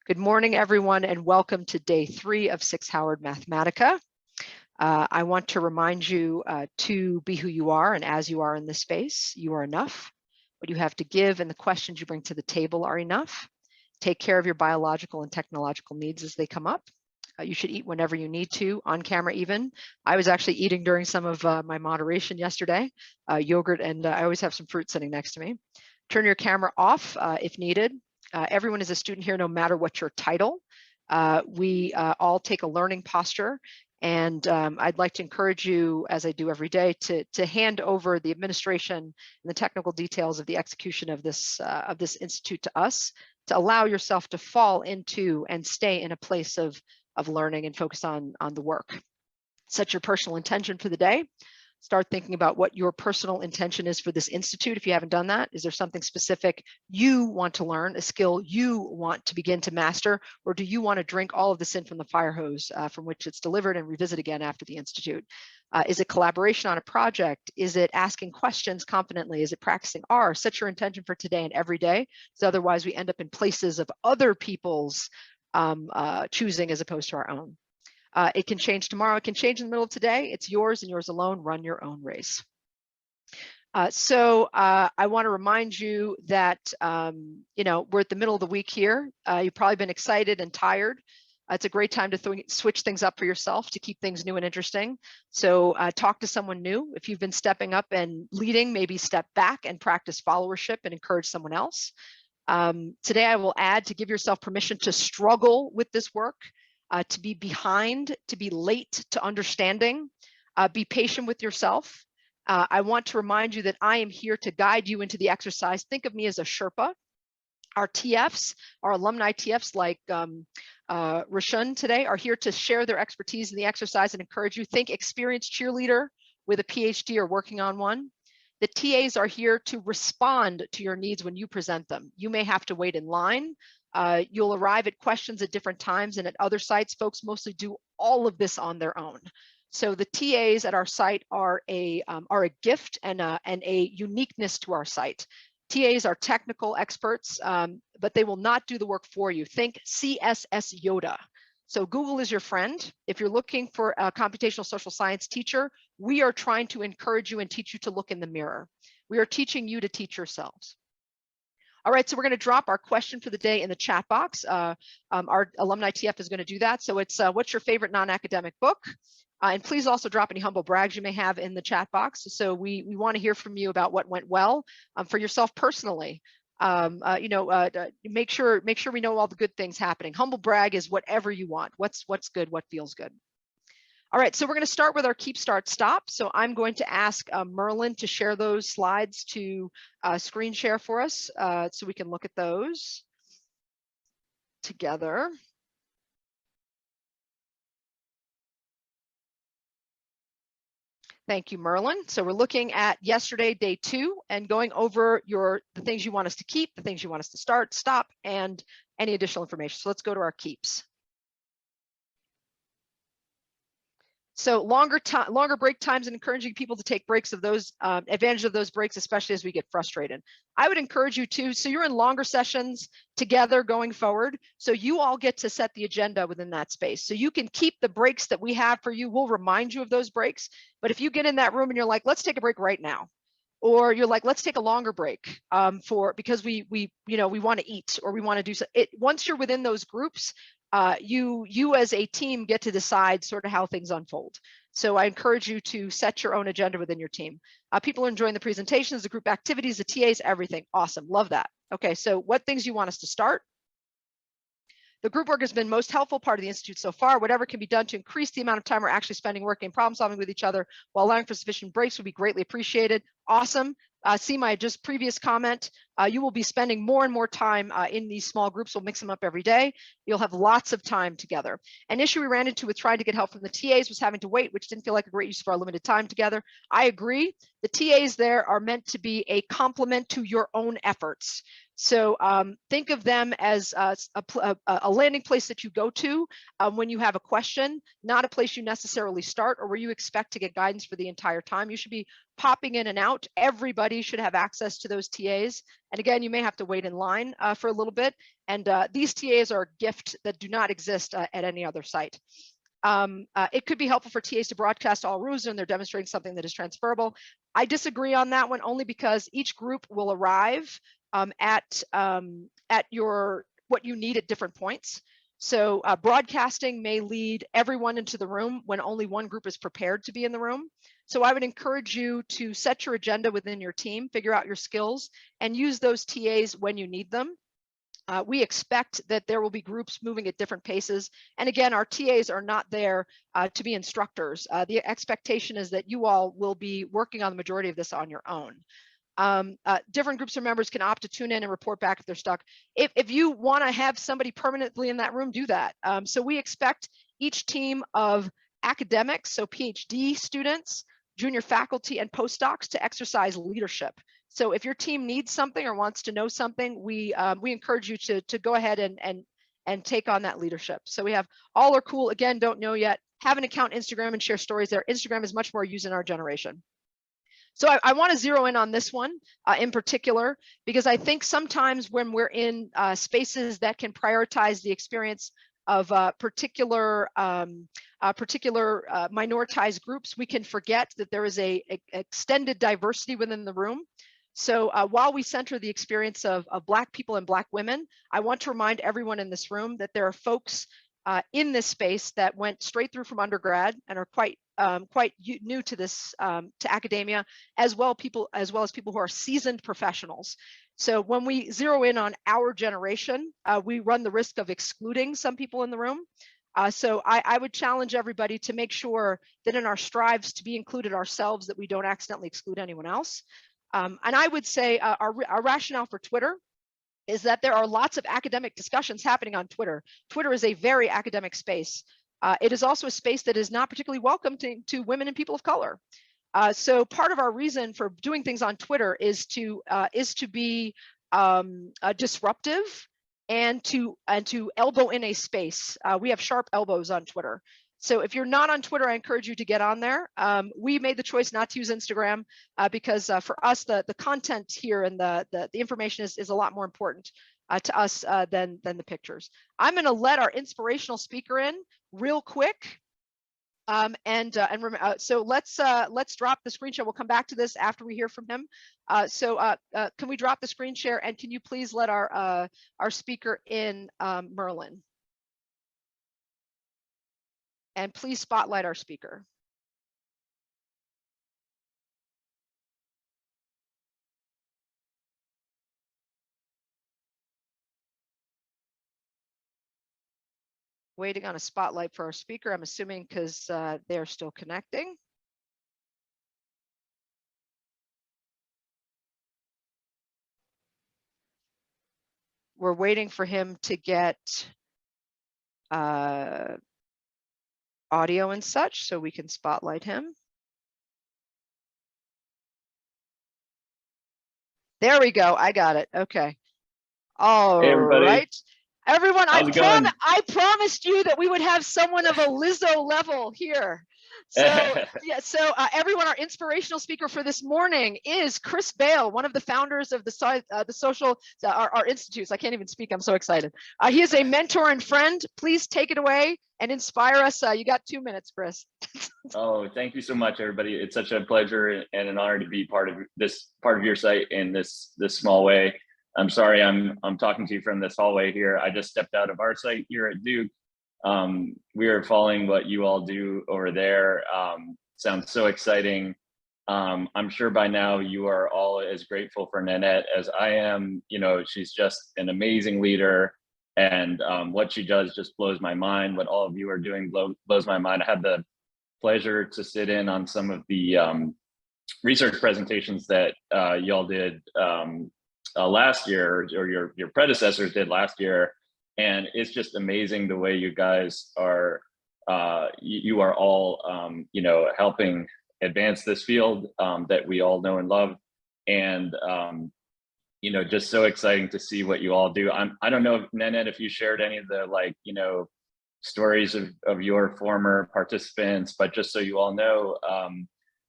Good morning, everyone, and welcome to day 3 of SICSS-Howard Mathematica. I want to remind you to be who you are, and as you are in this space, you are enough. What you have to give and the questions you bring to the table are enough. Take care of your biological and technological needs as they come up. You should eat whenever you need to, on camera even. I was actually eating during some of my moderation yesterday, yogurt, and I always have some fruit sitting next to me. Turn your camera off if needed. Everyone is a student here, no matter what your title. We all take a learning posture, and I'd like to encourage you, as I do every day, to hand over the administration and the technical details of the execution of this institute to us, to allow yourself to fall into and stay in a place of learning and focus on the work. Set your personal intention for the day. Start thinking about what your personal intention is for this institute. If you haven't done that, is there something specific you want to learn, a skill you want to begin to master, or do you want to drink all of this in from the fire hose from which it's delivered and revisit again after the institute? Is it collaboration on a project? Is it asking questions confidently? Is it practicing R? Set your intention for today and every day, so otherwise we end up in places of other people's choosing as opposed to our own. It can change tomorrow. It can change in the middle of today. It's yours and yours alone. Run your own race. So I want to remind you that, we're at the middle of the week here. You've probably been excited and tired. It's a great time to switch things up for yourself, to keep things new and interesting. So talk to someone new. If you've been stepping up and leading, maybe step back and practice followership and encourage someone else. Today I will add to give yourself permission to struggle with this work. To be behind, to be late to understanding, be patient with yourself. I want to remind you that I am here to guide you into the exercise. Think of me as a Sherpa. Our TFs, our alumni TFs like Rashun today are here to share their expertise in the exercise and encourage you. Think experienced cheerleader with a PhD or working on one. The TAs are here to respond to your needs when you present them. You may have to wait in line. You'll arrive at questions at different times, and at other sites, folks mostly do all of this on their own. So the TAs at our site are a gift and a uniqueness to our site. TAs are technical experts, but they will not do the work for you. Think CSS Yoda. So Google is your friend. If you're looking for a computational social science teacher, we are trying to encourage you and teach you to look in the mirror. We are teaching you to teach yourselves. All right, so we're going to drop our question for the day in the chat box. Our alumni TF is going to do that. So it's what's your favorite non-academic book? And please also drop any humble brags you may have in the chat box. So we want to hear from you about what went well for yourself personally. Make sure we know all the good things happening. Humble brag is whatever you want. What's good, what feels good. All right, so we're going to start with our keep, start, stop. So I'm going to ask Merlin to share those slides to screen share for us so we can look at those together. Thank you, Merlin. So we're looking at yesterday, day 2, and going over the things you want us to keep, the things you want us to start, stop, and any additional information. So let's go to our keeps. So longer break times and encouraging people to take breaks of those, advantage of those breaks, especially as we get frustrated. I would encourage you to, so you're in longer sessions together going forward, so you all get to set the agenda within that space. So you can keep the breaks that we have for you. We'll remind you of those breaks. But if you get in that room and you're like, let's take a break right now, or you're like, let's take a longer break because we want to eat or we want to do so. Once you're within those groups, you as a team get to decide sort of how things unfold. So I encourage you to set your own agenda within your team. People are enjoying the presentations, the group activities, the TAs, everything. Awesome, love that. Okay, so what things you want us to start? The group work has been most helpful part of the Institute so far. Whatever can be done to increase the amount of time we're actually spending working and problem solving with each other while allowing for sufficient breaks would be greatly appreciated. Awesome. See my just previous comment. You will be spending more and more time in these small groups. We'll mix them up every day. You'll have lots of time together. An issue we ran into with trying to get help from the TAs was having to wait, which didn't feel like a great use of our limited time together. I agree. The TAs there are meant to be a complement to your own efforts. So think of them as a landing place that you go to when you have a question, not a place you necessarily start or where you expect to get guidance for the entire time. You should be popping in and out. Everybody should have access to those TAs. And again, you may have to wait in line for a little bit. And these TAs are a gift that do not exist at any other site. It could be helpful for TAs to broadcast all rules when they're demonstrating something that is transferable. I disagree on that one, only because each group will arrive at what you need at different points. So broadcasting may lead everyone into the room when only one group is prepared to be in the room. So I would encourage you to set your agenda within your team, figure out your skills, and use those TAs when you need them. We expect that there will be groups moving at different paces. And again, our TAs are not there to be instructors. The expectation is that you all will be working on the majority of this on your own. Different groups of members can opt to tune in and report back if they're stuck. If you want to have somebody permanently in that room, do that. So we expect each team of academics, so PhD students, junior faculty, and postdocs to exercise leadership. So if your team needs something or wants to know something, we encourage you to go ahead and take on that leadership. So we have all are cool, again, don't know yet, have an account Instagram and share stories there. Instagram is much more used in our generation. So I want to zero in on this one in particular, because I think sometimes when we're in spaces that can prioritize the experience of particular minoritized groups, we can forget that there is a extended diversity within the room. So while we center the experience of Black people and Black women, I want to remind everyone in this room that there are folks in this space that went straight through from undergrad and are quite new to this to academia, as well as people who are seasoned professionals. So when we zero in on our generation, we run the risk of excluding some people in the room. So I would challenge everybody to make sure that in our strives to be included ourselves, that we don't accidentally exclude anyone else. And I would say our rationale for Twitter is that there are lots of academic discussions happening on Twitter. Twitter is a very academic space. It is also a space that is not particularly welcoming to women and people of color. So part of our reason for doing things on Twitter is to be disruptive and to elbow in a space. We have sharp elbows on Twitter. So if you're not on Twitter, I encourage you to get on there. We made the choice not to use Instagram because for us, the content here and the information is a lot more important to us than the pictures. I'm going to let our inspirational speaker in real quick. So let's drop the screen share. We'll come back to this after we hear from him. Can we drop the screen share, and can you please let our speaker in, Merlin? And please spotlight our speaker. Waiting on a spotlight for our speaker, I'm assuming because they're still connecting. We're waiting for him to get audio and such so we can spotlight him. There we go. I got it. Okay. All right. Everyone, I promised you that we would have someone of a Lizzo level here. So yeah, so everyone, our inspirational speaker for this morning is Chris Bale, one of the founders of our institutes. I can't even speak. I'm so excited. He is a mentor and friend. Please take it away and inspire us. You got 2 minutes, Chris. Oh, thank you so much, everybody. It's such a pleasure and an honor to be part of your site in this small way. I'm sorry, I'm talking to you from this hallway here. I just stepped out of our site here at Duke. We are following what you all do over there. Sounds so exciting. I'm sure by now you are all as grateful for Nanette as I am. You know, she's just an amazing leader, and what she does just blows my mind. What all of you are doing blows my mind. I had the pleasure to sit in on some of the research presentations that y'all did last year, or your predecessors did last year, and it's just amazing the way you guys are you are all you know, helping advance this field that we all know and love, and you know, just so exciting to see what you all do. I don't know, Nanette, if you shared any of the, like, you know, stories of your former participants, but just so you all know,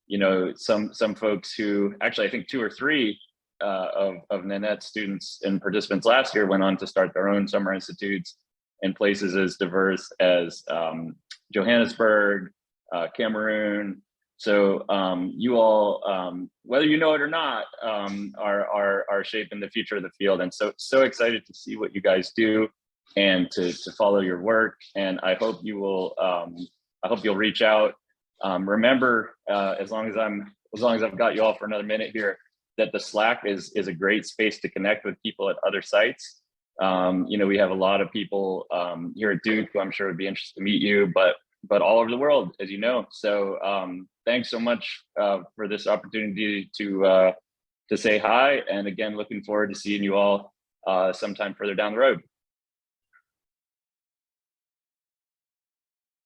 you know, some folks who actually, I think 2 or 3 of Nanette's students and participants last year went on to start their own summer institutes in places as diverse as Johannesburg, Cameroon. So you all, whether you know it or not, are shaping the future of the field. And so excited to see what you guys do and to follow your work. And I hope you will, I hope you'll reach out. Remember, as long as I've got you all for another minute here, that the Slack is a great space to connect with people at other sites. You know, we have a lot of people here at Duke who I'm sure would be interested to meet you, but all over the world, as you know. So thanks so much for this opportunity to say hi. And again, looking forward to seeing you all sometime further down the road.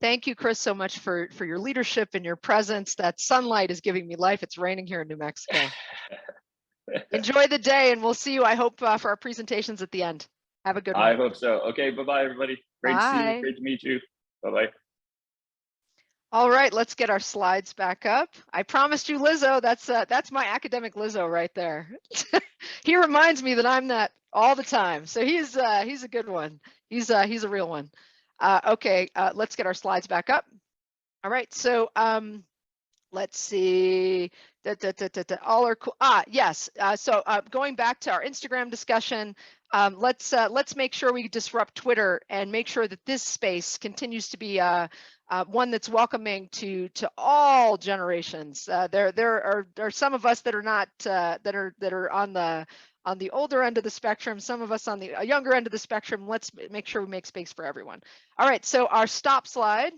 Thank you, Chris, so much for your leadership and your presence. That sunlight is giving me life. It's raining here in New Mexico. Enjoy the day, and we'll see you, I hope, for our presentations at the end. Have a good one. I hope so. Okay, bye-bye, everybody. Great to see you. Great to meet you. Bye-bye. All right, let's get our slides back up. I promised you Lizzo. That's my academic Lizzo right there. He reminds me that I'm that all the time. So he's a good one. He's a real one. Okay, let's get our slides back up. All right, so let's see. All are cool. Yes. So going back to our Instagram discussion, let's make sure we disrupt Twitter and make sure that this space continues to be one that's welcoming to all generations. There are some of us that are not that are on the older end of the spectrum, some of us on the younger end of the spectrum. Let's make sure we make space for everyone. All right, so our stop slide.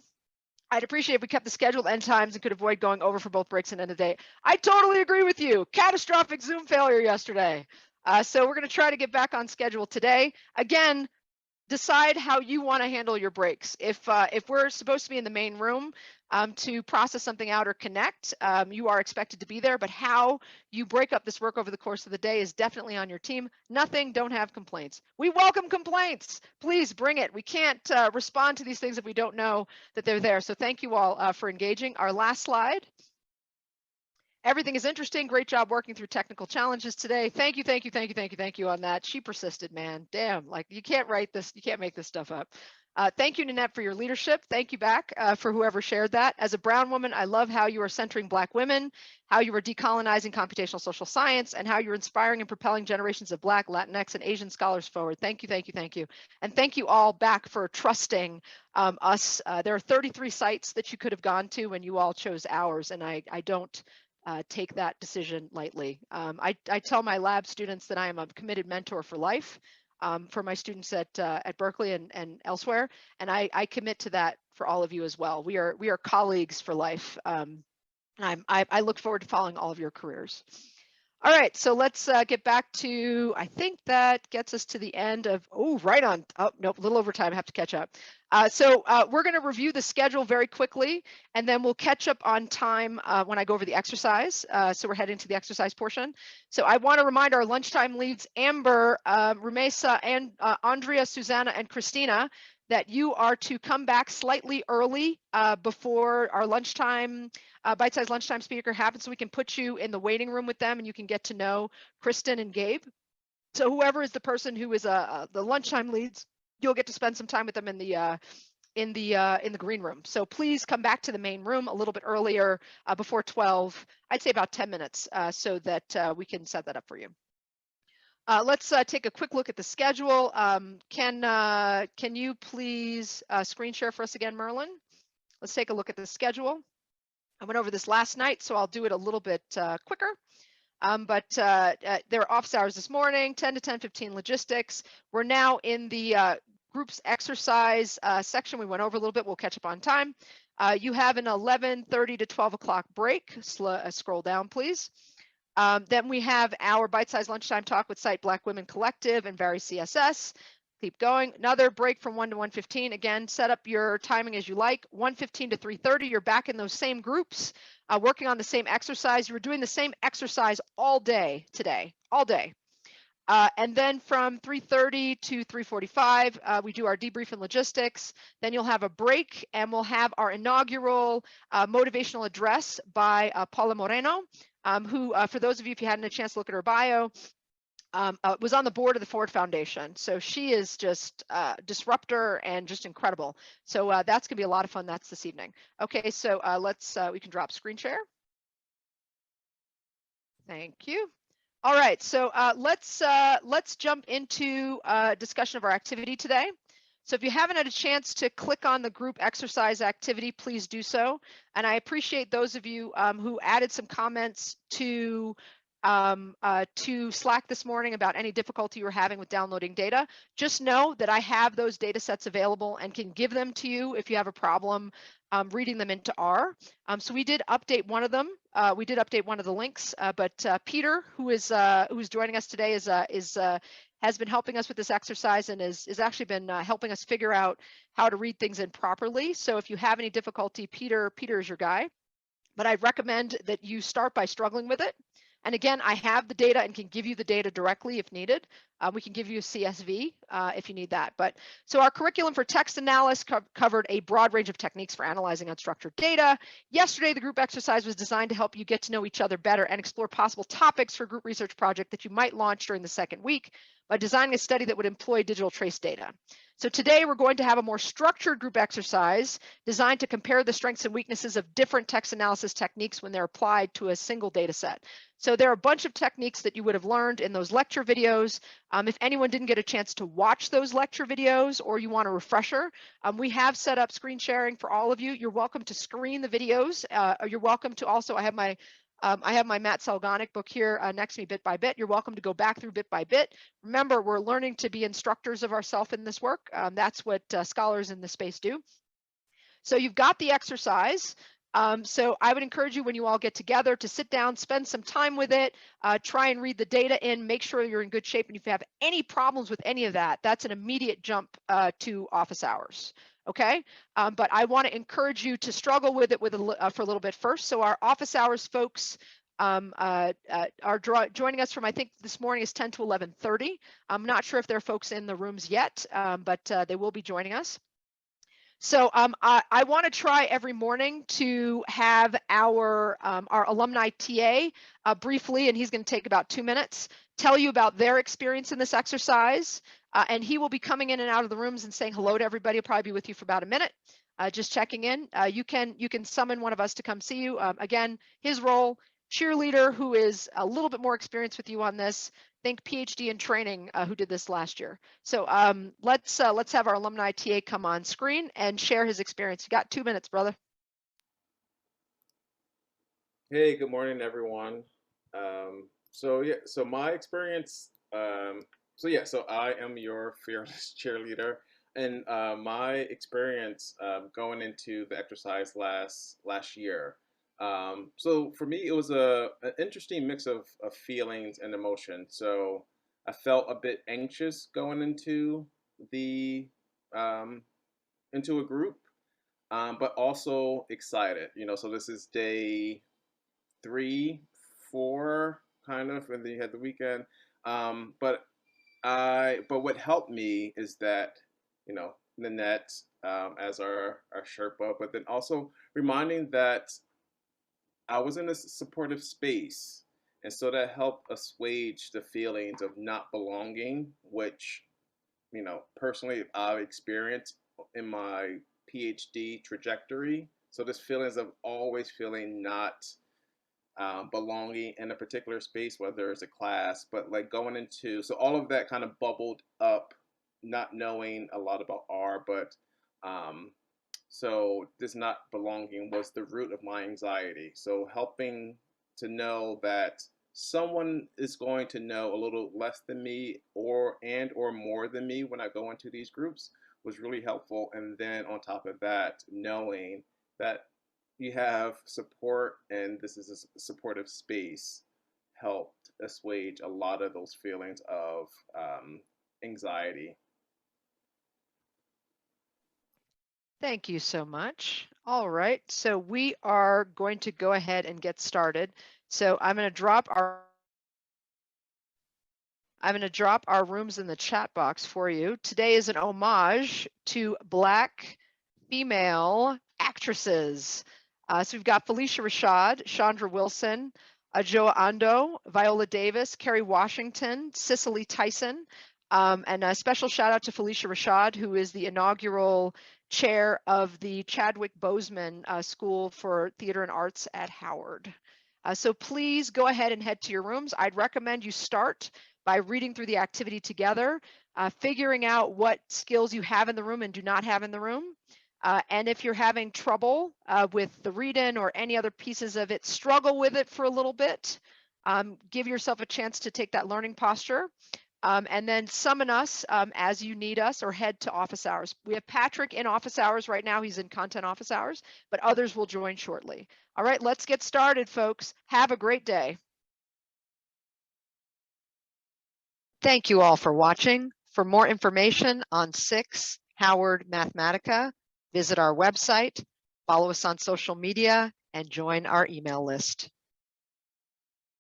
I'd appreciate if we kept the scheduled end times and could avoid going over for both breaks and end of day. I totally agree with you. Catastrophic Zoom failure yesterday. So we're going to try to get back on schedule today. Again, decide how you want to handle your breaks. If we're supposed to be in the main room to process something out or connect, you are expected to be there, but how you break up this work over the course of the day is definitely on your team. Nothing, don't have complaints. We welcome complaints. Please bring it. We can't respond to these things if we don't know that they're there. So thank you all for engaging. Our last slide. Everything is interesting. Great job working through technical challenges today. Thank you on that. She persisted, man. Damn, like you can't write this, you can't make this stuff up. Thank you, Nanette, for your leadership. Thank you back for whoever shared that. As a brown woman, I love how you are centering Black women, how you are decolonizing computational social science, and how you're inspiring and propelling generations of Black, Latinx, and Asian scholars forward. Thank you. And thank you all back for trusting us. There are 33 sites that you could have gone to and you all chose ours, and I don't take that decision lightly. I tell my lab students that I am a committed mentor for life for my students at Berkeley and elsewhere, and I commit to that for all of you as well. We are colleagues for life. I look forward to following all of your careers. All right, so let's get back to, I think that gets us to the end of, right on, nope, a little over time, I have to catch up. So we're gonna review the schedule very quickly, and then we'll catch up on time when I go over the exercise. So we're heading to the exercise portion. So I wanna remind our lunchtime leads, Amber, Rumesa, and Andrea, Susanna, and Christina, that you are to come back slightly early before our lunchtime, bite-sized lunchtime speaker happens, so we can put you in the waiting room with them and you can get to know Kristen and Gabe. So whoever is the person who is the lunchtime leads, you'll get to spend some time with them in the green room. So please come back to the main room a little bit earlier, before 12. I'd say about 10 minutes, so that we can set that up for you. Let's take a quick look at the schedule. Can you please screen share for us again, Merlin? Let's take a look at the schedule. I went over this last night, so I'll do it a little bit quicker. But there are office hours this morning, 10 to 10:15 logistics. We're now in the groups exercise section. We went over a little bit. We'll catch up on time. You have an 11:30 to 12 o'clock break. Scroll down, please. Then we have our bite-sized lunchtime talk with Site Black Women Collective and Very CSS. Keep going. Another break from 1 to 1:15. Again, set up your timing as you like. 1:15 to 3:30, you're back in those same groups, working on the same exercise. You were doing the same exercise all day today, all day. And then from 3:30 to 3:45, we do our debrief and logistics. Then you'll have a break, and we'll have our inaugural motivational address by Paula Moreno, who, for those of you, if you hadn't a chance to look at her bio, was on the board of the Ford Foundation. So she is just disruptor and just incredible. So that's going to be a lot of fun. That's this evening. Okay, so we can drop screen share. Thank you. All right, so let's jump into a discussion of our activity today. So if you haven't had a chance to click on the group exercise activity, please do so. And I appreciate those of you who added some comments to Slack this morning about any difficulty you were having with downloading data. Just know that I have those data sets available and can give them to you if you have a problem reading them into R. So we did update one of them. We did update one of the links, but Peter, who's joining us today, has been helping us with this exercise and is actually been helping us figure out how to read things in properly. So if you have any difficulty, Peter is your guy. But I recommend that you start by struggling with it. And again, I have the data and can give you the data directly if needed. We can give you a CSV if you need that. But so our curriculum for text analysis covered a broad range of techniques for analyzing unstructured data. Yesterday, the group exercise was designed to help you get to know each other better and explore possible topics for a group research project that you might launch during the second week by designing a study that would employ digital trace data. So today we're going to have a more structured group exercise designed to compare the strengths and weaknesses of different text analysis techniques when they're applied to a single data set. So there are a bunch of techniques that you would have learned in those lecture videos. If anyone didn't get a chance to watch those lecture videos or you want a refresher, we have set up screen sharing for all of you. You're welcome to screen the videos. Or you're welcome to also, I have my Matt Salganic book here next to me, Bit by Bit. You're welcome to go back through bit by bit. Remember, we're learning to be instructors of ourselves in this work. That's what scholars in this space do. So you've got the exercise. So I would encourage you when you all get together to sit down, spend some time with it, try and read the data in, make sure you're in good shape. And if you have any problems with any of that, that's an immediate jump to office hours. Okay, but I want to encourage you to struggle with it for a little bit first. So our office hours folks are joining us from, I think this morning is 10 to 11:30. I'm not sure if there are folks in the rooms yet, but they will be joining us. So I want to try every morning to have our alumni TA briefly, and he's going to take about 2 minutes, tell you about their experience in this exercise. And he will be coming in and out of the rooms and saying hello to everybody. He'll probably be with you for about a minute, just checking in. You can summon one of us to come see you. Again, his role, cheerleader, who is a little bit more experienced with you on this. Think PhD in training, who did this last year. So let's have our alumni TA come on screen and share his experience. You got 2 minutes, brother. Hey, good morning, everyone. So my experience. So I am your fearless cheerleader, and my experience going into the exercise last year. So for me, it was an interesting mix of feelings and emotions. So I felt a bit anxious going the um, into a group, but also excited. So this is day 3, 4, kind of, and then you had the weekend. But what helped me is that, Nanette, as our Sherpa, but then also reminding that I was in a supportive space. And so that helped assuage the feelings of not belonging, which, personally I've experienced in my PhD trajectory. So this feelings of always feeling not belonging in a particular space, whether it's a class, but like going into, so all of that kind of bubbled up, not knowing a lot about R, but so this not belonging was the root of my anxiety. So helping to know that someone is going to know a little less than me or more than me when I go into these groups was really helpful. And then on top of that, knowing that you have support and this is a supportive space helped assuage a lot of those feelings of anxiety. Thank you so much. All right, so we are going to go ahead and get started. So I'm going to drop our I'm going to drop our rooms in the chat box for you. Today is an homage to Black female actresses. So we've got Felicia Rashad, Chandra Wilson, Joa Ando, Viola Davis, Kerry Washington, Cicely Tyson, and a special shout out to Felicia Rashad, who is the inaugural chair of the Chadwick Boseman School for Theater and Arts at Howard. So please go ahead and head to your rooms. I'd recommend you start by reading through the activity together, figuring out what skills you have in the room and do not have in the room. And if you're having trouble with the read-in or any other pieces of it, struggle with it for a little bit. Give yourself a chance to take that learning posture. And then summon us as you need us, or head to office hours. We have Patrick in office hours right now. He's in content office hours, but others will join shortly. All right, let's get started, folks. Have a great day. Thank you all for watching. For more information on SICSS-Howard Mathematica, visit our website, follow us on social media, and join our email list.